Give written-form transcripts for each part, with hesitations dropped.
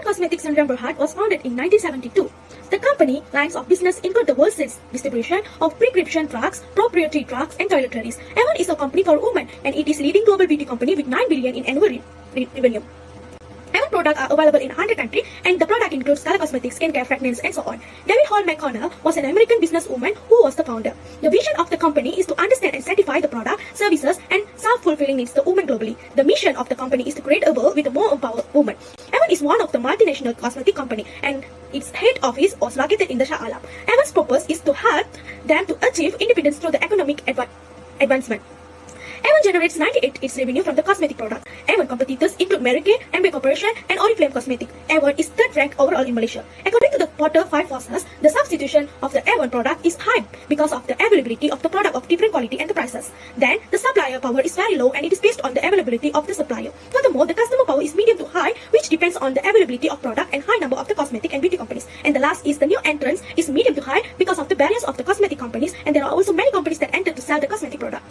Cosmetics in Berhad was founded in 1972. The company lines of business include the wholesale distribution of prescription drugs, proprietary drugs, and toiletries. Avon is a company for women, and it is leading global beauty company with 9 billion in annual revenue. Avon products are available in 100 countries, and the product includes color cosmetics, skincare, fragrance, and so on. David Hall McConnell was an American businesswoman who was the founder. The vision of the company is to understand and satisfy the product, services, and self-fulfilling needs of women globally. The mission of the company is to create a world with a more empowered woman. Avon is one of the multinational cosmetic company, and its head office was located in the Shah Alam. Avon's purpose is to help them to achieve independence through the economic advancement. Avon generates 98% its revenue from the cosmetic product. Avon competitors include Mary Kay, Amway Corporation, and Oriflame Cosmetic. Avon is third ranked overall in Malaysia. According to the Porter 5 Forces, the substitution of the Avon product is high because of the availability of the product of different quality and the prices. Then, the supplier power is very low and it is based on the availability of the supplier. Furthermore, the customer power is medium to high, which depends on the availability of product and high number of the cosmetic and beauty companies. And the last is the new entrance is medium to high because of the barriers of the cosmetic companies, and there are also many companies that enter to sell the cosmetic product.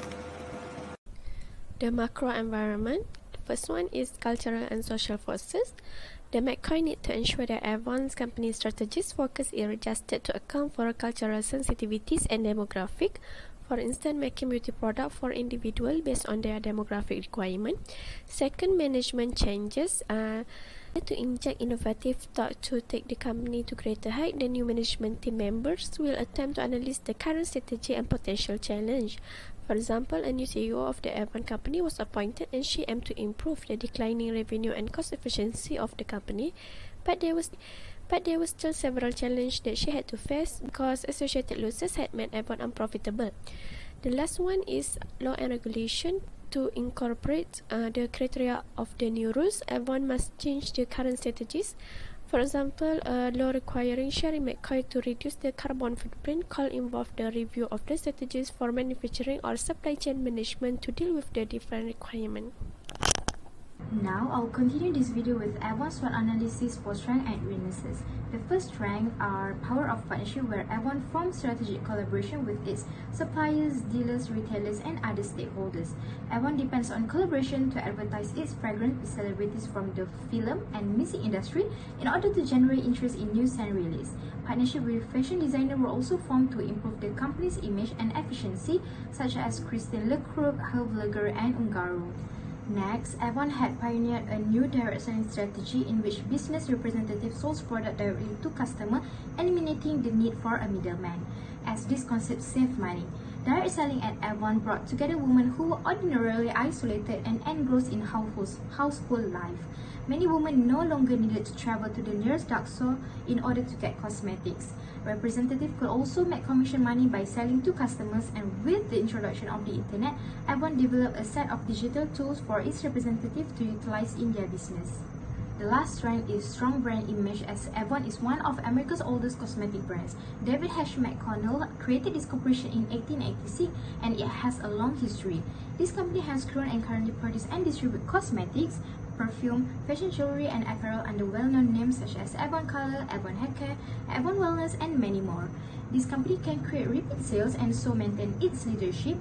The macro environment. The first one is cultural and social forces. The McCoy need to ensure that Avon's company strategies focus is adjusted to account for cultural sensitivities and demographic. For instance, making beauty product for individual based on their demographic requirement. Second, management changes. To inject innovative thought to take the company to greater height, the new management team members will attempt to analyze the current strategy and potential challenge. For example, a new CEO of the Avon company was appointed, and she aimed to improve the declining revenue and cost efficiency of the company, but there was still several challenges that she had to face because associated losses had made Avon unprofitable. The last one is law and regulation. To incorporate the criteria of the new rules, Avon must change the current strategies. For example, a law requiring Sherry McCoy to reduce the carbon footprint could involve the review of the strategies for manufacturing or supply chain management to deal with the different requirements. Now, I'll continue this video with Avon SWOT analysis for strengths and weaknesses. The first strength are power of partnership, where Avon forms strategic collaboration with its suppliers, dealers, retailers, and other stakeholders. Avon depends on collaboration to advertise its fragrance with celebrities from the film and music industry in order to generate interest in news and release. Partnership with fashion designers were also formed to improve the company's image and efficiency, such as Christian Leclerc, Helvleger, and Ungaro. Next, Avon had pioneered a new direct selling strategy in which business representatives sold product directly to customers, eliminating the need for a middleman, as this concept saved money. Direct selling at Avon brought together women who were ordinarily isolated and engrossed in household life. Many women no longer needed to travel to the nearest drugstore in order to get cosmetics. Representatives could also make commission money by selling to customers, and with the introduction of the internet, Avon developed a set of digital tools for its representatives to utilize in their business. The last strength is strong brand image, as Avon is one of America's oldest cosmetic brands. David H. McConnell created this corporation in 1886, and it has a long history. This company has grown and currently produces and distributes cosmetics, perfume, fashion jewelry, and apparel under well-known names such as Avon Color, Avon Haircare, Avon Wellness, and many more. This company can create repeat sales and so maintain its leadership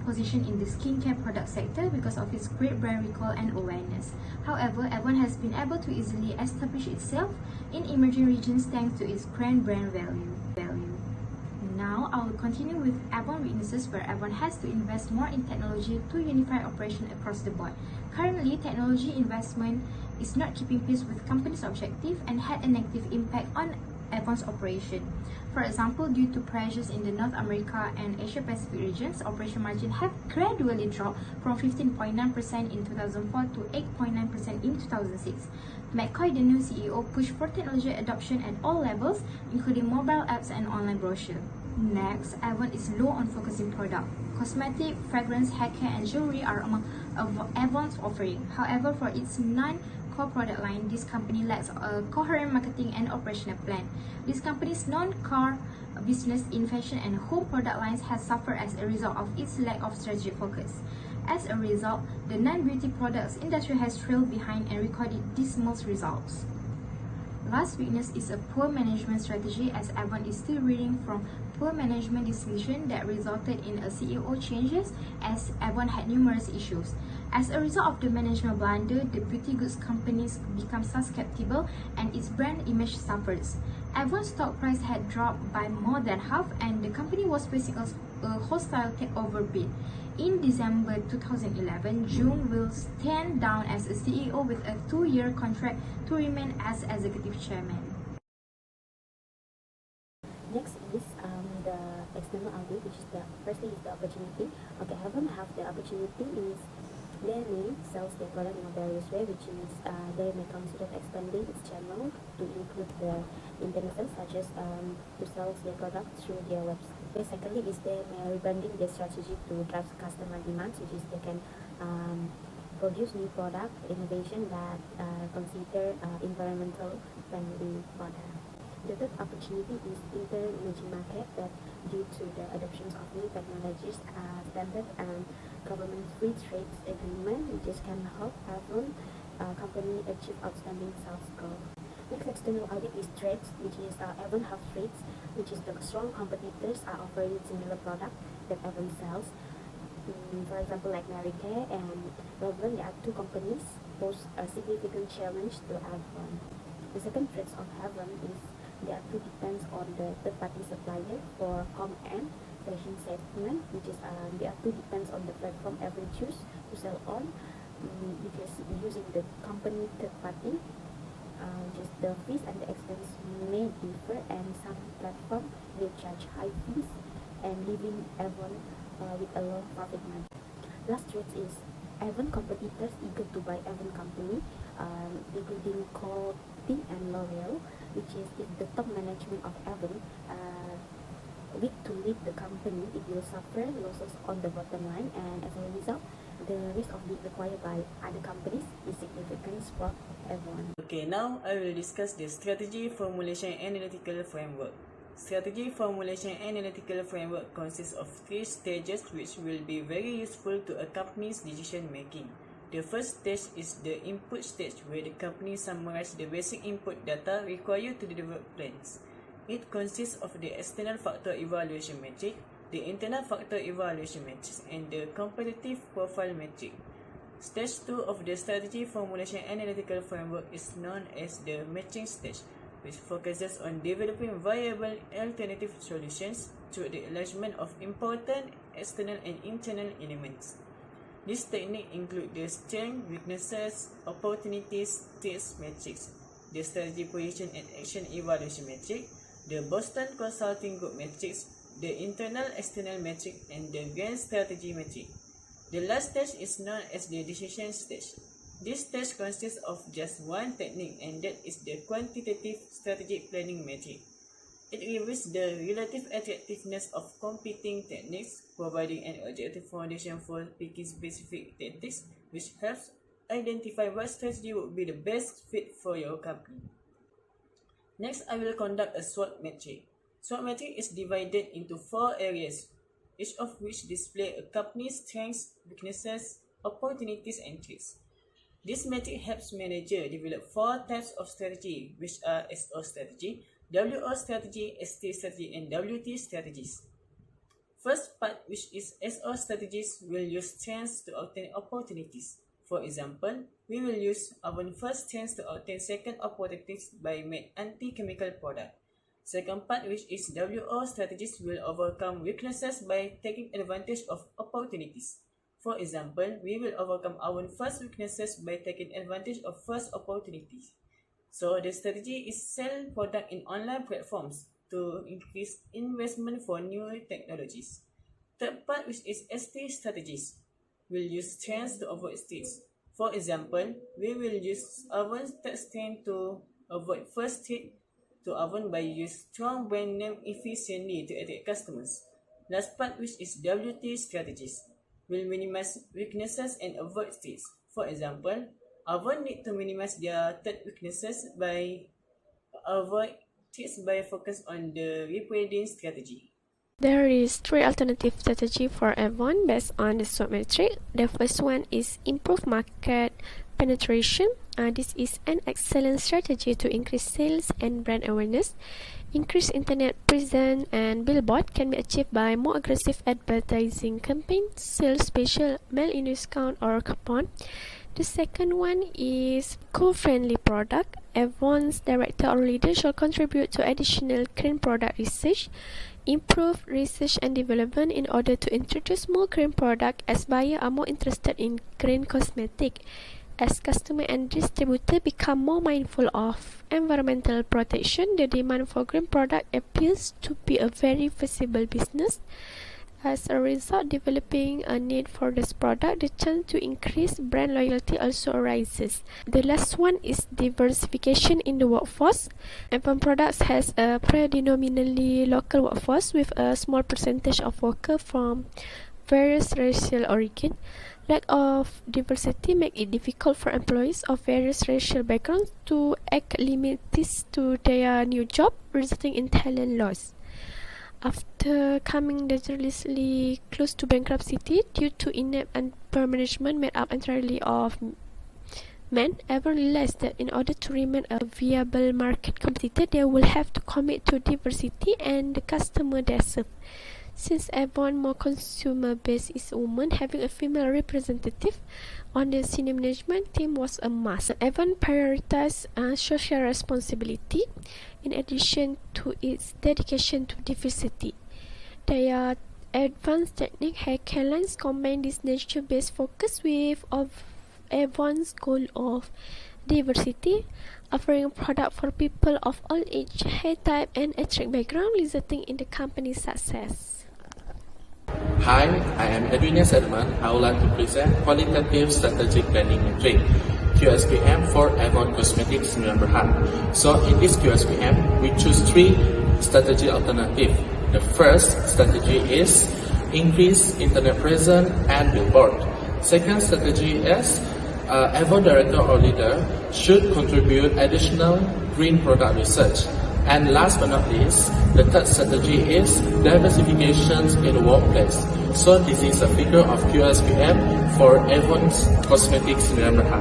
position in the skincare product sector because of its great brand recall and awareness. However, Avon has been able to easily establish itself in emerging regions thanks to its brand value. Now, I will continue with Avon weaknesses, where Avon has to invest more in technology to unify operation across the board. Currently, technology investment is not keeping pace with company's objective and had a negative impact on Avon's operation. For example, due to pressures in the North America and Asia Pacific regions, operation margin have gradually dropped from 15.9% in 2004 to 8.9% in 2006. McCoy, the new CEO, pushed for technology adoption at all levels, including mobile apps and online brochure. Next, Avon is low on focusing product. Cosmetic, fragrance, haircare, and jewelry are among Avon's offering. However, for its non-core product line, this company lacks a coherent marketing and operational plan. This company's non-core business in fashion and home product lines has suffered as a result of its lack of strategic focus. As a result, the non-beauty products industry has trailed behind and recorded dismal results. Last weakness is a poor management strategy, as Avon is still reeling from poor management decision that resulted in a CEO changes, as Avon had numerous issues. As a result of the management blunder, the beauty goods companies become susceptible and its brand image suffers. Avon's stock price had dropped by more than half and the company was facing a hostile takeover bid. In December 2011, Jung will stand down as a CEO with a 2-year contract to remain as executive chairman. Next is the external audit, which is firstly is the opportunity. Okay, Avon have the opportunity is they may sell their product in a various way, which is they may consider expanding its channel to include the internet sales, such as to sell their product through their website. Okay, secondly is they may rebranding their strategy to drive customer demands, which is they can produce new product innovation that consider environmental friendly product. The third opportunity is emerging market that due to the adoptions of new technologies, standard and government free trade agreement, which can help Avon company achieve outstanding sales growth. Next external audit is trades, which is Avon have trades, which is the strong competitors are offering similar product that Avon sells. For example, like Mary Kay and Revlon, there are two companies pose a significant challenge to Avon. The second threat of Avon is there are two depends on the third-party supplier for home and fashion segment, which is there are two depends on the platform Avon choose to sell on, because using the company third-party, just the fees and the expense may differ, and some platform will charge high fees and leaving Avon with a low profit margin. Last threat is Avon competitors eager to buy Avon company, including Coty and L'Oreal, which is if the top management of Avon weak to lead the company, it will suffer losses on the bottom line, and as a result, the risk of being acquired by other companies is significant for Avon. Okay, now I will discuss the Strategy Formulation Analytical Framework. Strategy Formulation Analytical Framework consists of 3 stages which will be very useful to a company's decision making. The first stage is the input stage, where the company summarizes the basic input data required to develop plans. It consists of the external factor evaluation metric, the internal factor evaluation metrics, and the competitive profile metric. Stage 2 of the Strategy Formulation Analytical Framework is known as the matching stage, which focuses on developing viable alternative solutions through the alignment of important external and internal elements. This technique includes the strengths, weaknesses, opportunities, threats matrix, the strategy position and action evaluation metric, the Boston Consulting Group matrix, the internal-external metric, and the grand strategy metric. The last stage is known as the decision stage. This stage consists of just one technique, and that is the quantitative strategic planning metric. It reviews the relative attractiveness of competing techniques, providing an objective foundation for picking specific tactics, which helps identify what strategy would be the best fit for your company. Next, I will conduct a SWOT metric. SWOT metric is divided into 4 areas, each of which display a company's strengths, weaknesses, opportunities, and threats. This metric helps managers develop 4 types of strategy, which are SO strategy, WO strategy, ST strategy, and WT strategies. First part, which is SO strategies, will use strengths to obtain opportunities. For example, we will use our first strengths to obtain second opportunities by make anti-chemical product. Second part, which is WO strategies, will overcome weaknesses by taking advantage of opportunities. For example, we will overcome our first weaknesses by taking advantage of first opportunities. So the strategy is sell product in online platforms to increase investment for new technologies. Third part, which is ST strategies, will use strengths to avoid threats. For example, we will use our third strength to avoid first threat to Avon by using strong brand name efficiently to attract customers. Last part, which is WT strategies, will minimize weaknesses and avoid threats. For example, Avon need to minimize their third weaknesses by avoid threats by focus on the rebranding strategy. There is 3 alternative strategy for Avon based on the SWOT metric. The first one is improve market penetration. This is an excellent strategy to increase sales and brand awareness. Increased internet presence and billboard can be achieved by more aggressive advertising campaigns, sales special, mail-in discount or coupon. The second one is co-friendly product. Avon's director or leader shall contribute to additional green product research, improve research and development in order to introduce more green product as buyers are more interested in green cosmetic. As customer and distributor become more mindful of environmental protection, the demand for green product appears to be a very visible business. As a result, developing a need for this product, the chance to increase brand loyalty also arises. The last one is diversification in the workforce. Avon Products has a predominantly local workforce with a small percentage of workers from various racial origin. Lack of diversity makes it difficult for employees of various racial backgrounds to acclimate to their new job, resulting in talent loss. After coming dangerously close to bankruptcy due to inept and poor management made up entirely of men, Avon realized that in order to remain a viable market competitor, they will have to commit to diversity and the customer they serve. Since Avon more consumer base is women, having a female representative on the senior management team was a must. Avon prioritized social responsibility in addition to its dedication to diversity. Their advanced technique hair lines combine this nature-based focus with Avon's goal of diversity, offering a product for people of all age, hair type, and ethnic background, resulting in the company's success. Hi, I am Edwinius Edmund. I would like to present Qualitative Strategic Planning Metric, QSPM for Avon Cosmetics Sdn Bhd. So in this QSPM, we choose three strategy alternatives. The first strategy is increase internet presence and billboard. Second strategy is Avon director or leader should contribute additional green product research. And last but not least, the third strategy is diversification in the workplace. So this is a figure of QSPM for Avon's Cosmetics Sdn Bhd.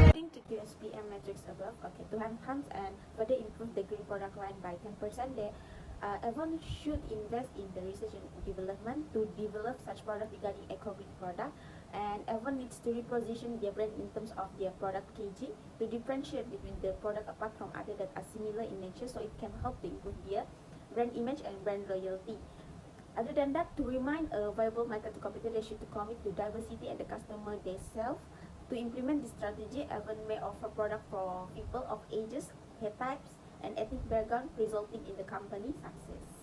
According to QSPM metrics above, to enhance and further improve the green product line by 10%, Avon should invest in the research and development to develop such product regarding eco-green product. And Avon needs to reposition their brand in terms of their product packaging to differentiate between the product apart from other that are similar in nature, so it can help to improve their brand image and brand loyalty. Other than that, to remain a viable market competitor, they should commit to diversity and the customer themselves. To implement this strategy, Avon may offer product for people of ages, hair types, and ethnic background, resulting in the company's success.